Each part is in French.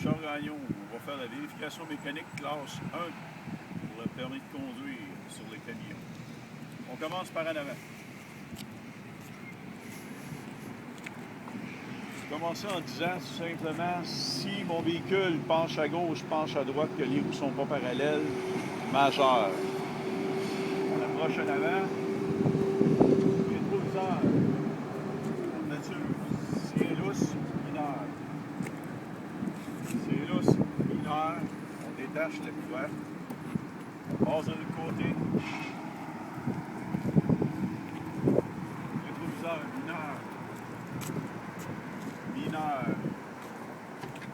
Richard Gagnon. On va faire la vérification mécanique classe 1 pour le permis de conduire sur les camions. On commence par en avant. Je vais commencer en disant tout simplement, si mon véhicule penche à gauche, penche à droite, que les roues ne sont pas parallèles, majeur. On approche en avant. Rétroviseur. Nature. Si c'est lousse, mineur. Si c'est lousse, mineur. On détache la couverte. On passe de l'autre côté. Rétroviseur, mineur. Mineur.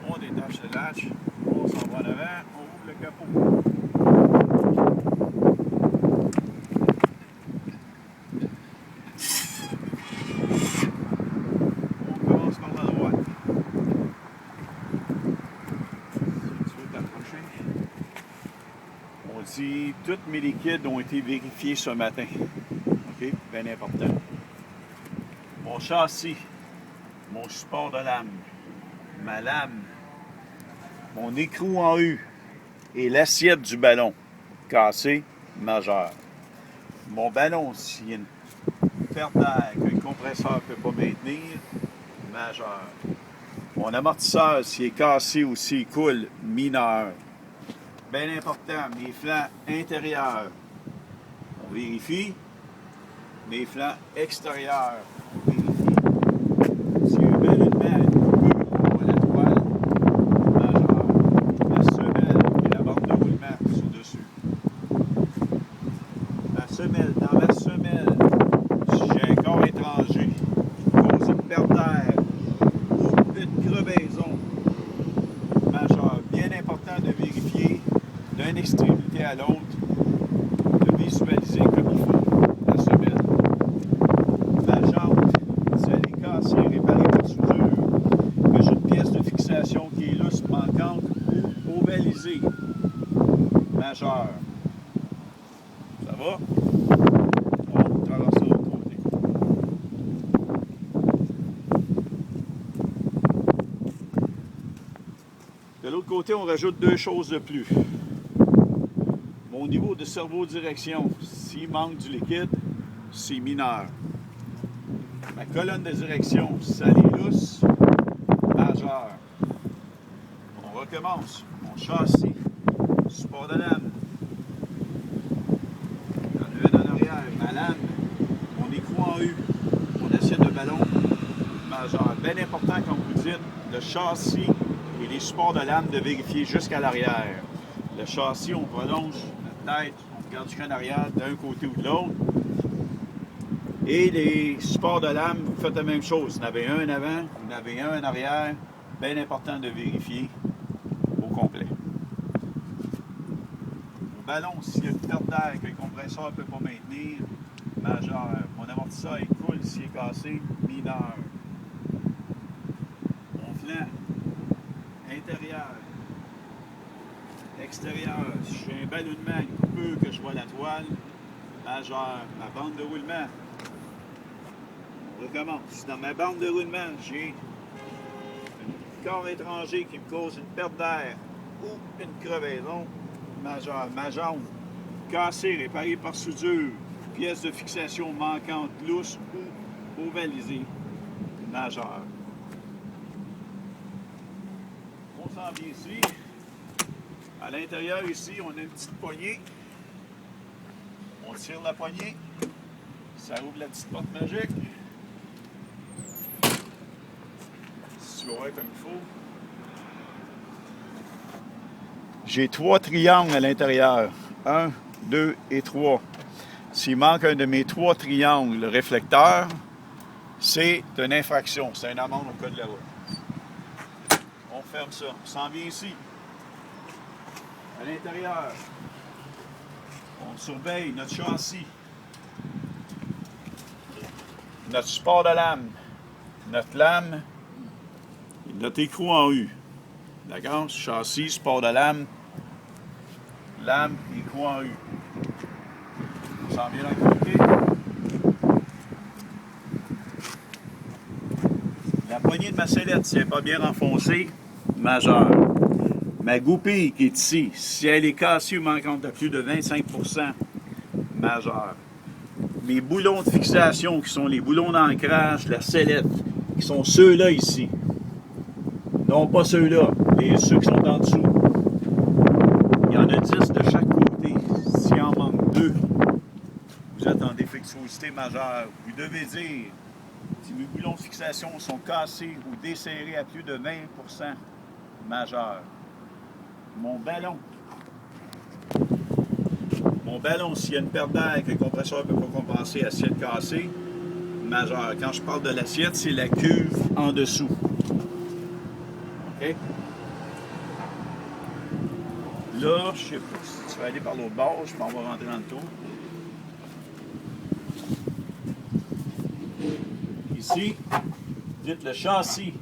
On détache le latch. On s'en va en avant. On ouvre le capot. Tous mes liquides ont été vérifiés ce matin. OK? Bien important. Mon châssis, mon support de lame, ma lame, mon écrou en U et l'assiette du ballon cassé, majeur. Mon ballon, s'il y a une perte d'air que le compresseur ne peut pas maintenir, majeur. Mon amortisseur, s'il est cassé ou s'il coule, mineur. Bien important, mes flancs intérieurs, on vérifie. Mes flancs extérieurs, on vérifie. S'il y a un ballonnement, on voit la toile, majeur. La semelle et la bande de roulement sur dessus. La semelle, dans la semelle, si j'ai un corps étranger qui cause une perte d'air ou une crevaison, majeur. Bien important de vérifier d'une extrémité à l'autre, de visualiser comme il faut la semelle. La jante, si elle est cassée, réparée par soudure, que j'ai une pièce de fixation qui est lousse, manquante ou ovalisée, majeur. Ça va? On traverse de l'autre côté. De l'autre côté, on rajoute deux choses de plus. Au niveau de servo-direction, s'il manque du liquide, c'est mineur. Ma colonne de direction, si ça est lousse, majeur. On recommence. Mon châssis, support de lame. J'en ai un en arrière, ma lame, mon écrou en U, mon assiette de ballon, majeur. Bien important, comme vous dites, le châssis et les supports de lame de vérifier jusqu'à l'arrière. Le châssis, on prolonge tête, on regarde jusqu'en arrière d'un côté ou de l'autre. Et les supports de lame, vous faites la même chose. Vous en avez un en avant, vous en avez un en arrière. Bien important de vérifier au complet. Mon ballon, s'il y a une perte d'air que le compresseur ne peut pas maintenir, majeur. Mon amortisseur il coule, s'il est cassé, mineur. Mon flanc intérieur. Extérieur, si j'ai un ballonnement, une coupure que je vois la toile, majeur, ma bande de roulement. On recommence. Si dans ma bande de roulement, j'ai un corps étranger qui me cause une perte d'air ou une crevaison, majeur. Ma jambe cassée, réparée par soudure, pièce de fixation manquante, lousse ou ovalisée, majeur. On s'en vient ici. À l'intérieur, ici, on a une petite poignée. On tire la poignée. Ça ouvre la petite porte magique. Si tu vas voir comme il faut. J'ai 3 triangles à l'intérieur. 1, 2 et 3. S'il manque un de mes 3 triangles réflecteurs, c'est une infraction. C'est une amende au code de la route. On ferme ça. On s'en vient ici. À l'intérieur, on surveille notre châssis, notre support de lame, notre lame et notre écrou en U. D'accord? Châssis, support de lame, écrou en U. On s'en vient d'un côté. La poignée de ma sellette, si elle n'est pas bien renfoncée, majeure. Ma goupille qui est ici, si elle est cassée ou manquante de plus de 25%, majeur. Mes boulons de fixation, qui sont les boulons d'ancrage, la sellette, qui sont ceux-là ici. Non pas ceux-là, ceux qui sont en dessous. Il y en a 10 de chaque côté. S'il en manque 2, vous êtes en défectuosité majeure. Vous devez dire si mes boulons de fixation sont cassés ou desserrés à plus de 20% majeur. Mon ballon, s'il y a une perte d'air que le compresseur ne peut pas compenser, assiette cassée, majeur. Quand je parle de l'assiette, c'est la cuve en dessous. OK? Là, je sais pas si tu vas aller par l'autre bord, je m'en vais rentrer dans le tour. Ici, dites le châssis,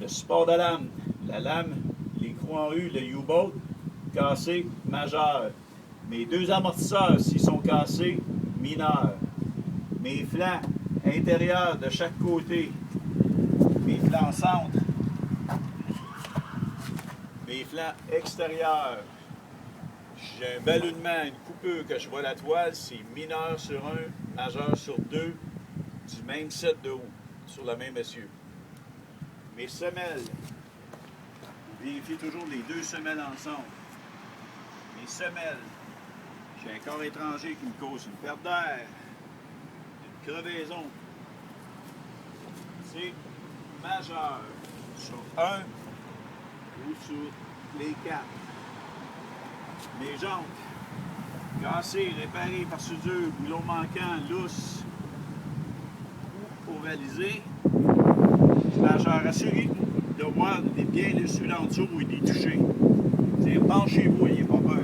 le support de lame, la lame, les croix en U, le U-bolt, cassé, majeur. Mes 2 amortisseurs, s'ils sont cassés, mineurs. Mes flancs intérieurs de chaque côté, mes flancs centre, mes flancs extérieurs. J'ai un ballonnement, une coupure que je vois la toile, c'est mineur sur 1, majeur sur 2, du même set de haut, sur le même essieu. Mes semelles, vérifiez toujours les 2 semelles ensemble. Mes semelles, j'ai un corps étranger qui me cause une perte d'air, une crevaison. C'est majeur sur 1 ou sur les 4. Mes jantes, cassées, réparées par soudure, boulons manquants, lousses ou ovalisées. Majeur, assurez-vous de voir bien le dessus en dessous ou des touchés. Penchez-vous, n'ayez pas peur.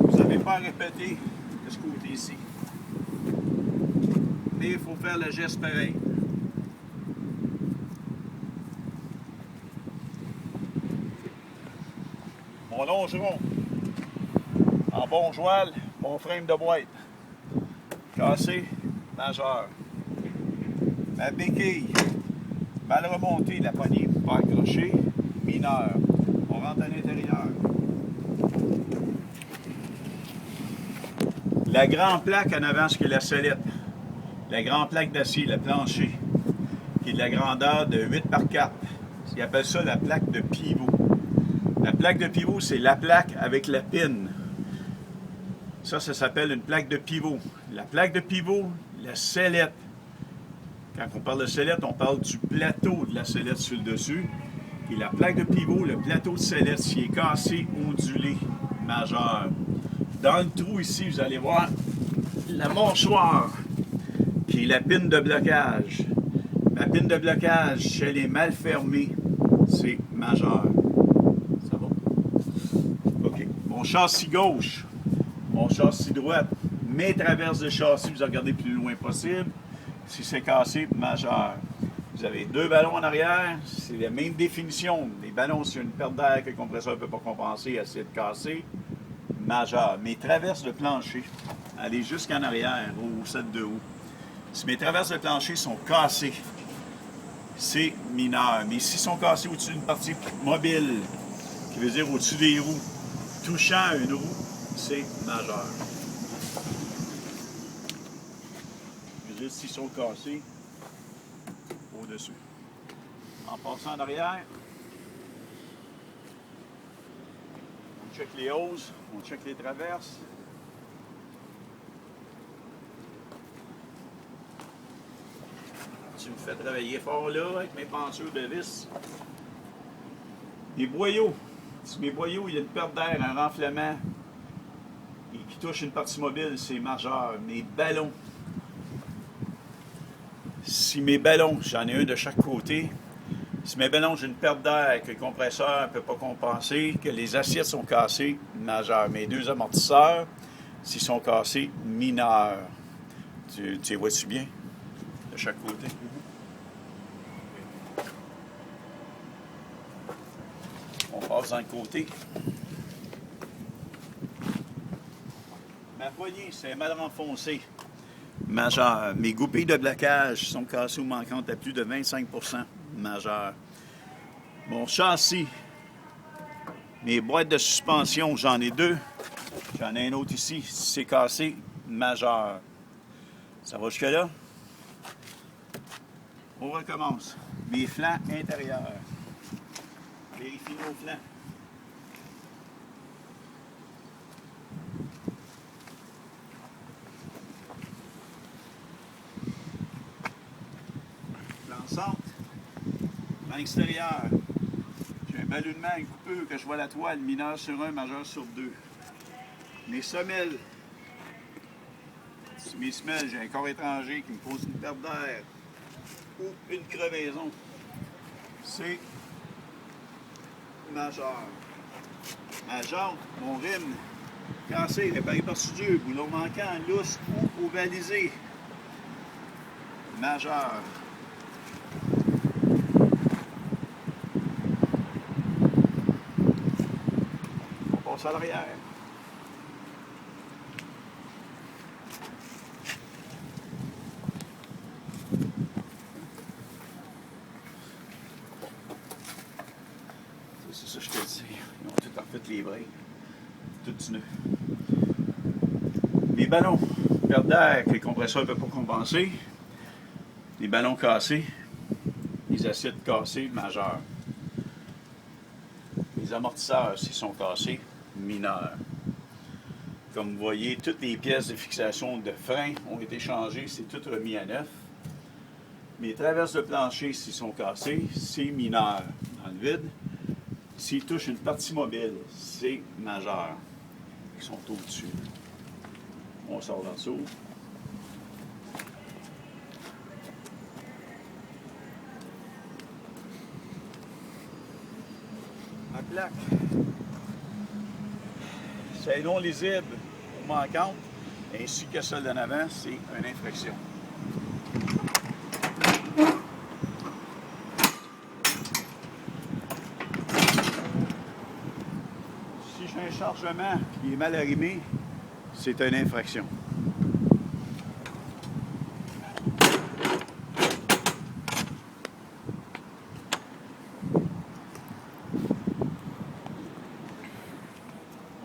Vous n'avez pas à répéter de ce côté-ci. Mais il faut faire le geste pareil. Mon longeron, en bon joual, mon frame de boîte, cassé, majeur. Ma béquille, mal remontée, la poignée pas accrochée, mineur. On rentre à l'intérieur. La grande plaque en avant, ce qui est la sellette. La grande plaque d'acier, le plancher, qui est de la grandeur de 8 par 4. Ils appellent ça la plaque de pivot. La plaque de pivot, c'est la plaque avec la pine. Ça s'appelle une plaque de pivot. La plaque de pivot, la sellette. Quand on parle de sellette, on parle du plateau de la sellette sur le dessus. Et la plaque de pivot, le plateau de sellette, s'il est cassé, ondulé, majeur. Dans le trou ici, vous allez voir la mâchoire, qui est la pine de blocage. La pine de blocage, si elle est mal fermée, c'est majeur. Ça va? OK. Mon châssis gauche, mon châssis droite, mes traverses de châssis, vous regardez le plus loin possible. Si c'est cassé, majeur. Vous avez 2 ballons en arrière, c'est la même définition. Les ballons, s'il y a une perte d'air que le compresseur ne peut pas compenser, assez de casser, majeur. Mes traverses de plancher, allez jusqu'en arrière, au set de haut. Si mes traverses de plancher sont cassées, c'est mineur. Mais s'ils sont cassés au-dessus d'une partie mobile, qui veut dire au-dessus des roues, touchant à une roue, c'est majeur. Je veux dire, s'ils sont cassés, au-dessus. En passant en arrière, on check les hausses, on check les traverses. Tu me fais travailler fort là avec mes pentures de vis. Les boyaux. Si mes boyaux, il y a une perte d'air, un renflement et qui touche une partie mobile, c'est majeur. Mes ballons. Si mes ballons, j'en ai un de chaque côté, si mes ballons, j'ai une perte d'air, que le compresseur ne peut pas compenser, que les assiettes sont cassées, majeur. Mes 2 amortisseurs, s'ils sont cassés, mineurs. Tu les vois-tu bien? De chaque côté. On passe dans le côté. Ma poignée, c'est mal renfoncé. Majeur. Mes goupilles de blocage sont cassées ou manquantes à plus de 25%. Majeur. Mon châssis, Mes boîtes de suspension, j'en ai deux. J'en ai un autre ici. C'est cassé, majeur. Ça va jusque-là? On recommence. Mes flancs intérieurs. Vérifie nos flancs. L'ensemble. Flanc extérieur. J'ai un ballonnement, un coupeux, que je vois la toile, mineur sur 1, majeur sur 2. Mes semelles. Sur mes semelles, j'ai un corps étranger qui me cause une perte d'air ou une crevaison. C'est majeur. Ma jambe, mon rime, cassé, réparé par soudure, boulon manquant, lousse ou ovalisé. Majeur. On passe à l'arrière. C'est ça que je te dis. Ils ont tout en fait les breaks. Tout neuf. Les ballons, perte d'air que le compresseur ne peut pas compenser. Les ballons cassés. Les acides cassés, majeurs. Les amortisseurs, s'ils sont cassés, mineurs. Comme vous voyez, toutes les pièces de fixation de frein ont été changées, c'est tout remis à neuf. Mes traverses de plancher, s'ils sont cassés, c'est mineur dans le vide. S'ils touchent une partie mobile, c'est majeur. Ils sont au-dessus. On sort d'en dessous. Ma plaque. C'est non lisible ou manquante, ainsi que celle d'en avant, c'est une infraction. Si j'ai un chargement qui est mal arrimé, c'est une infraction.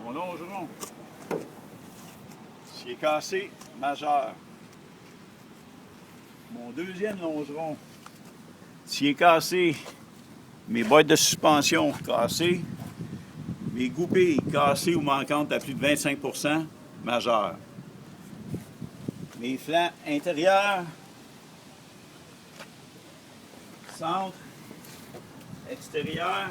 Mon longeron, s'il est cassé, majeur. Mon deuxième longeron, s'il est cassé, mes boîtes de suspension cassées, mes goupilles cassées ou manquantes à plus de 25%, majeur. Mes flancs intérieurs, centre, extérieur.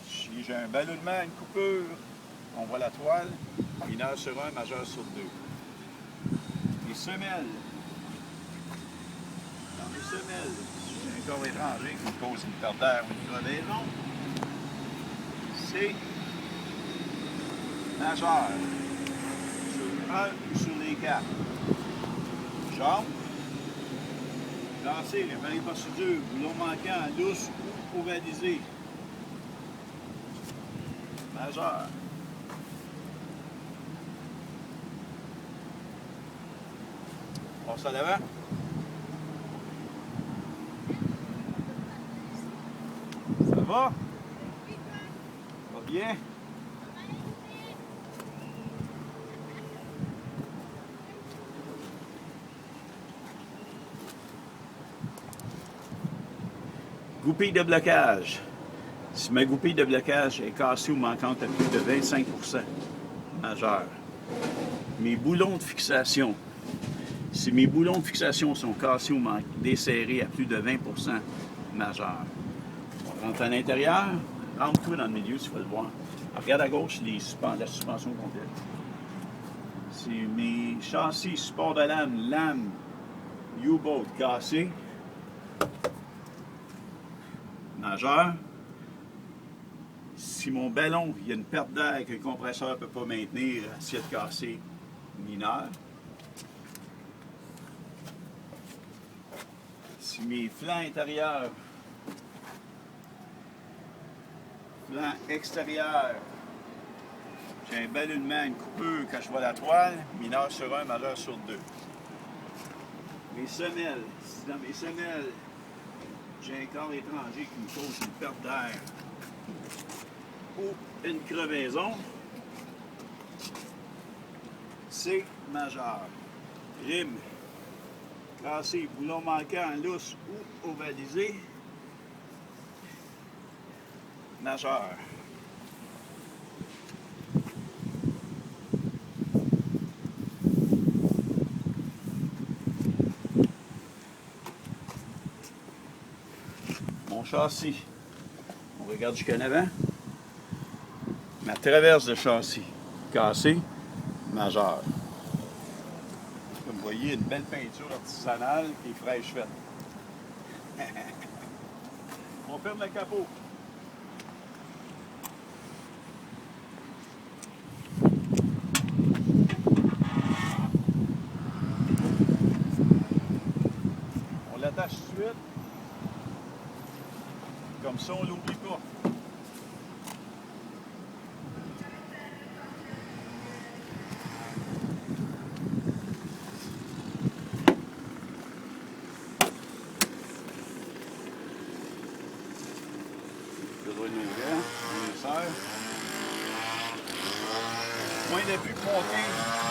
Si j'ai un ballonnement, une coupure, on voit la toile, mineur sur 1, majeur sur 2. Les semelles. Dans les semelles, si j'ai un corps étranger qui me cause une perte d'air ou une crevaison, c'est majeur. Sur 1 ou sur les 4. Jambe. Lancé, réparé par soudure, boulon manquant, lousse ou ovalisé. Majeur. On passe à l'avant. Ça va? Ça va bien? Goupille de blocage. Si ma goupille de blocage est cassée ou manquante à plus de 25%, majeur. Mes boulons de fixation. Si mes boulons de fixation sont cassés ou desserrés à plus de 20%, majeur. On rentre à l'intérieur, rentre-toi dans le milieu, tu vas le voir. Regarde à gauche la suspension complète. C'est mes châssis, support de lame U-boat cassé, majeur. Si mon ballon, il y a une perte d'air que le compresseur ne peut pas maintenir, assiette cassée, mineur. Si mes flancs intérieurs, flancs extérieurs, j'ai un ballonnement, une coupure quand je vois la toile, mineur sur 1, majeur sur 2. Mes semelles, si dans mes semelles, j'ai un corps étranger qui me cause une perte d'air ou une crevaison, C majeur. Rime, cassé, boulon manquant, lousse ou ovalisé, majeur. Mon châssis, on regarde jusqu'en avant. Ma traverse de châssis, cassée, majeure. Comme vous voyez, une belle peinture artisanale qui est fraîche faite. On ferme le capot. On l'attache tout de suite. Comme ça, on ne l'oublie pas. Besoin de l'ouvert, on les serre. Point d'appui monté,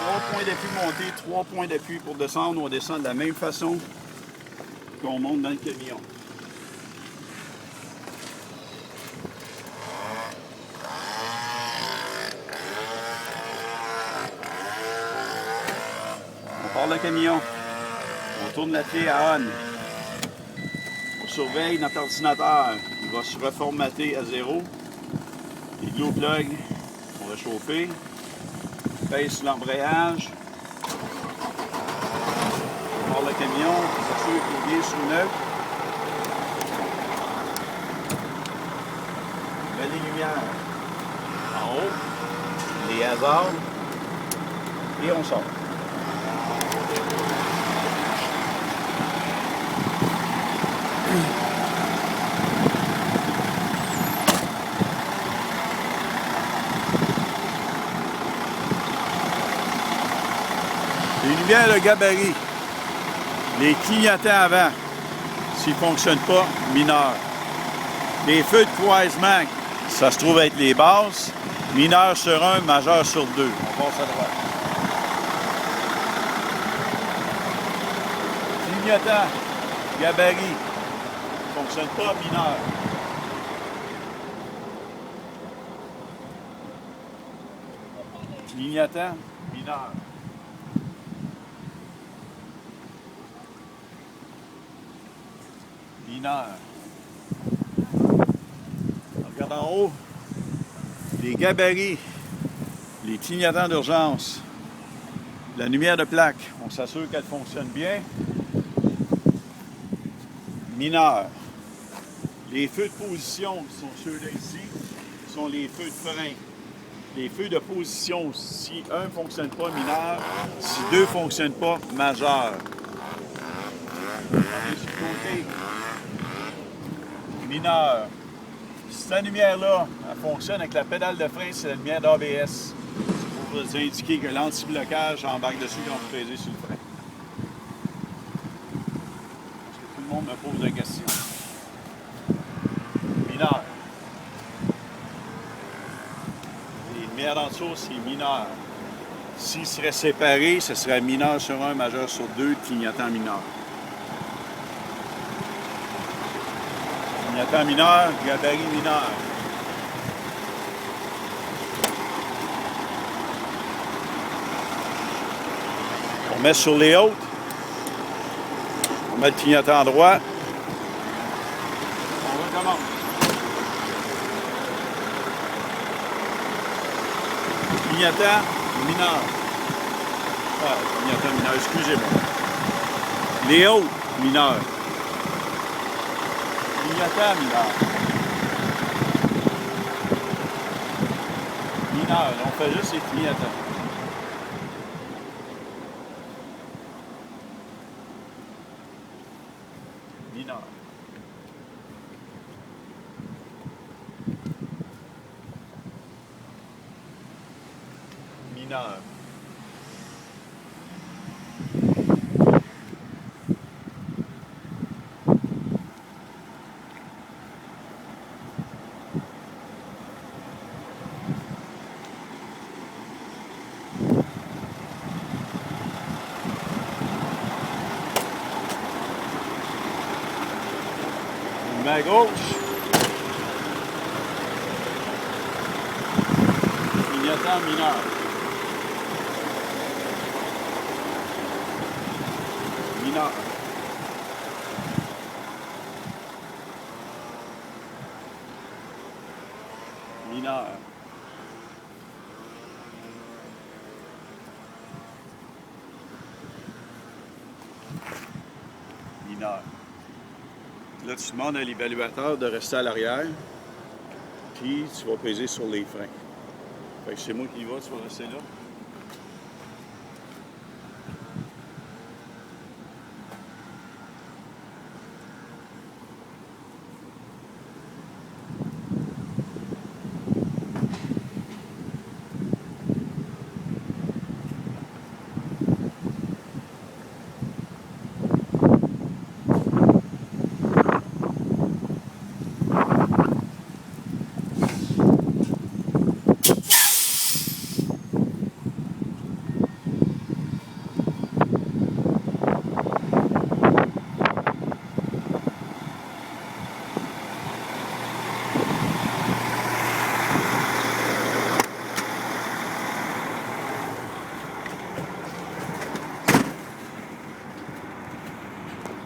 3 points d'appui montés, 3 points d'appui pour descendre. On descend de la même façon qu'on monte dans le camion. On part le camion. On tourne la clé à on. On surveille notre ordinateur. Il va se reformater à 0. Les glow plugs sont réchauffés. Pèse sur l'embrayage. On part le camion. On s'assure qu'il est bien sous neutre. Belle lumière. En haut. Les hasards. Et on sort. Les lumières de gabarit, les clignotants avant, s'ils ne fonctionnent pas, mineurs. Les feux de croisement, ça se trouve être les basses, mineur sur 1, majeur sur 2. On passe à droite. Clignotant, gabarit, ne fonctionne pas, mineur. Clignotant, mineur. Mineur. On regarde en haut, les gabarits, les clignotants d'urgence, la lumière de plaque, on s'assure qu'elle fonctionne bien. Mineur. Les feux de position, qui sont ceux-là ici, sont les feux de frein. Les feux de position, si un ne fonctionne pas, mineur. Si deux ne fonctionnent pas, majeur. Regardez sur le côté. Mineur. Cette lumière-là, elle fonctionne avec la pédale de frein, c'est la lumière d'ABS. Pour vous indiquer que l'anti-blocage embarque dessus quand vous pèsez sur le frein. Parce que tout le monde me pose la question. Mineur. Les lumières en dessous, c'est mineur. S'ils seraient séparés, ce serait mineur sur 1, majeur sur 2, clignotant mineur. Clignotant mineur, gabarit mineur. On met sur les hautes. On met le clignotant droit. On recommence. Clignotant mineur. Ah, clignotant mineur, excusez-moi. Les hautes mineurs. Clignotant mineur. Mineur, on fait juste les clignotants. Mineur. Mineur. mets à gauche. Clignotant mineur. Mineur. Mineur. Mineur. Là, tu demandes à l'évaluateur de rester à l'arrière, puis tu vas peser sur les freins. Fait que c'est moi qui y va, tu vas rester là.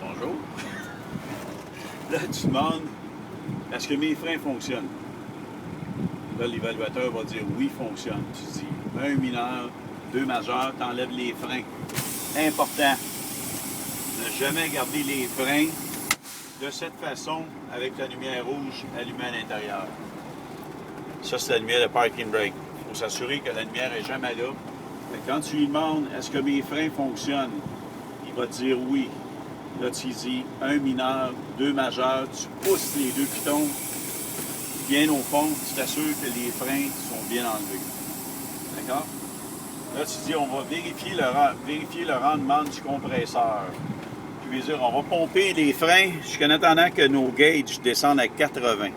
Bonjour. Là, tu demandes, est-ce que mes freins fonctionnent? Là, l'évaluateur va dire oui, fonctionne. Tu dis 1 mineur, 2 majeur, tu enlèves les freins. Important, ne jamais garder les freins de cette façon avec la lumière rouge allumée à l'intérieur. Ça, c'est la lumière de parking brake. Il faut s'assurer que la lumière n'est jamais là. Fait que quand tu lui demandes est-ce que mes freins fonctionnent, il va te dire oui. Là, tu dis 1 mineur, 2 majeurs, tu pousses les 2 pitons bien au fond, tu t'assures que les freins sont bien enlevés. D'accord? Là, tu dis on va vérifier le rendement du compresseur. Puis dire, on va pomper les freins jusqu'en attendant que nos gauges descendent à 80.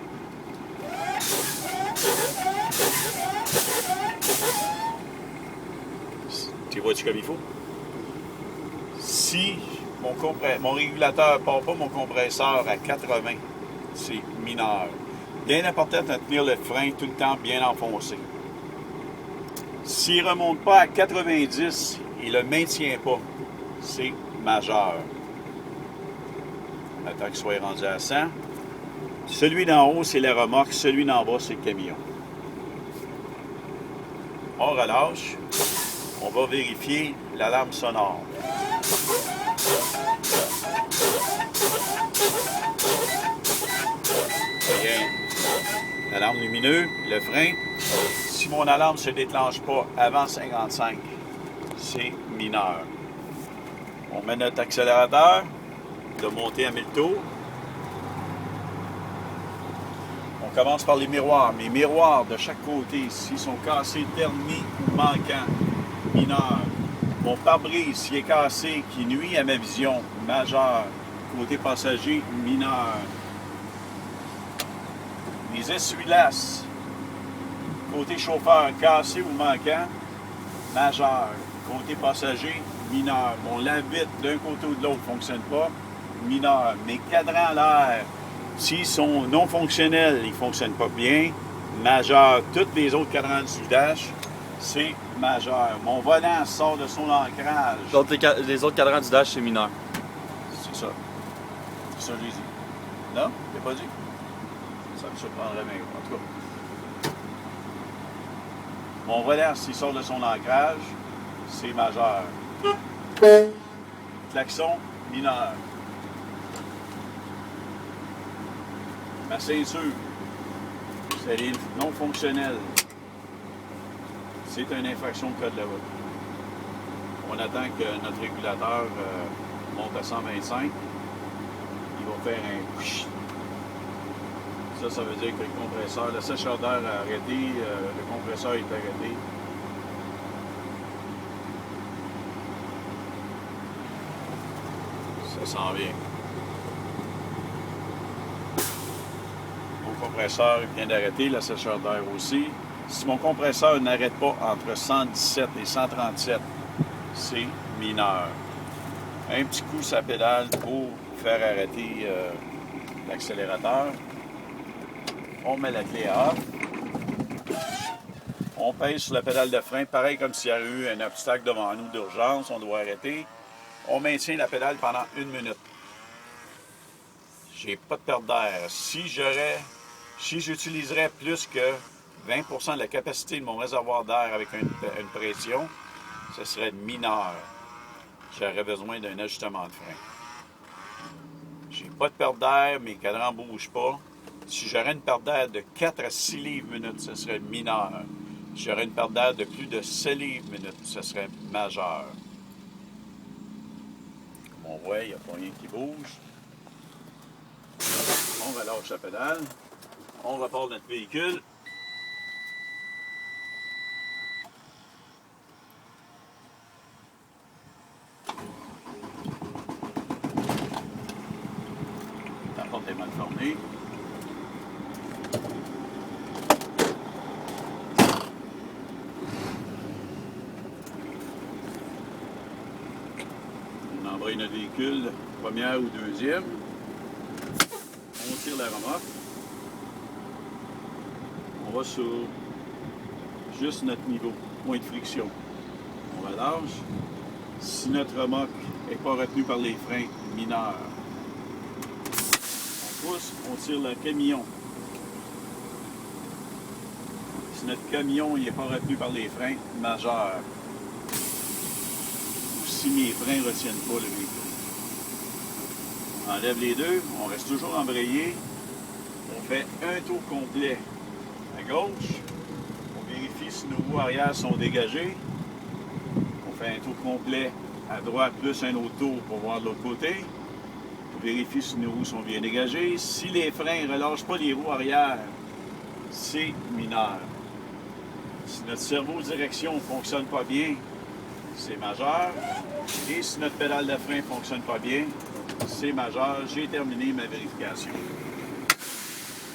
Tu vois-tu comme il faut? Si mon régulateur ne part pas mon compresseur à 80, c'est mineur. Bien important de tenir le frein tout le temps bien enfoncé. S'il ne remonte pas à 90, il ne le maintient pas. C'est majeur. Attends qu'il soit rendu à 100. Celui d'en haut, c'est la remorque. Celui d'en bas, c'est le camion. On relâche. On va vérifier l'alarme sonore. Bien. L'alarme lumineuse, le frein. Si mon alarme ne se déclenche pas avant 55, c'est mineur. On met notre accélérateur de monter à 1000 tours. On commence par les miroirs. Mes miroirs de chaque côté, s'ils sont cassés, ternis ou manquants, mineur. Mon pare-brise, s'il est cassé, qui nuit à ma vision, majeur. Côté passager, mineur. Les essuie-glaces, côté chauffeur, cassé ou manquant, majeur. Côté passager, mineur. Mon lave-vitre d'un côté ou de l'autre ne fonctionne pas, mineur. Mes cadrans à l'air, s'ils sont non fonctionnels, ils ne fonctionnent pas bien, majeur. Tous les autres cadrans du dash, c'est majeur. Mon volant sort de son ancrage. Donc les autres cadrans du dash, c'est mineur. C'est ça. C'est ça que j'ai dit. Non? Je l'ai pas dit? Ça me surprendrait bien. En tout cas. Mon volant, s'il sort de son ancrage, c'est majeur. Klaxon, mineur. Ma ceinture, c'est non fonctionnel. C'est une infraction de code de la route. On attend que notre régulateur monte à 125. Il va faire un couch. Ça veut dire que le compresseur, le sécheur d'air a arrêté, le compresseur est arrêté. Ça s'en vient. Mon compresseur vient d'arrêter, le sécheur d'air aussi. Si mon compresseur n'arrête pas entre 117 et 137, c'est mineur. Un petit coup sa pédale pour faire arrêter l'accélérateur. On met la clé à off. On pèse sur la pédale de frein, pareil comme s'il y avait eu un obstacle devant nous d'urgence, on doit arrêter. On maintient la pédale pendant 1 minute. J'ai pas de perte d'air. Si j'utiliserais plus que 20% de la capacité de mon réservoir d'air avec une pression, ce serait mineur. J'aurais besoin d'un ajustement de frein. J'ai pas de perte d'air, mes cadrans ne bougent pas. Si j'aurais une perte d'air de 4 à 6 livres minutes, ce serait mineur. Si j'aurais une perte d'air de plus de 7 livres minutes, ce serait majeur. Comme on voit, il n'y a pas rien qui bouge. On relâche la pédale. On repart notre véhicule. La porte est mal fermée. On embraye notre véhicule, première ou deuxième. On tire la remorque. On va sur juste notre niveau, point de friction. On relâche. Si notre remorque n'est pas retenue par les freins mineurs, on pousse, on tire le camion. Si notre camion n'est pas retenu par les freins majeurs, ou si mes freins ne retiennent pas le véhicule. On enlève les deux, on reste toujours embrayé. On fait un tour complet à gauche. On vérifie si nos roues arrière sont dégagées. On fait un tour complet à droite plus un autre tour pour voir de l'autre côté. On vérifie si nos roues sont bien dégagées. Si les freins ne relâchent pas les roues arrière, c'est mineur. Si notre cerveau direction ne fonctionne pas bien, c'est majeur. Et si notre pédale de frein ne fonctionne pas bien, c'est majeur. J'ai terminé ma vérification.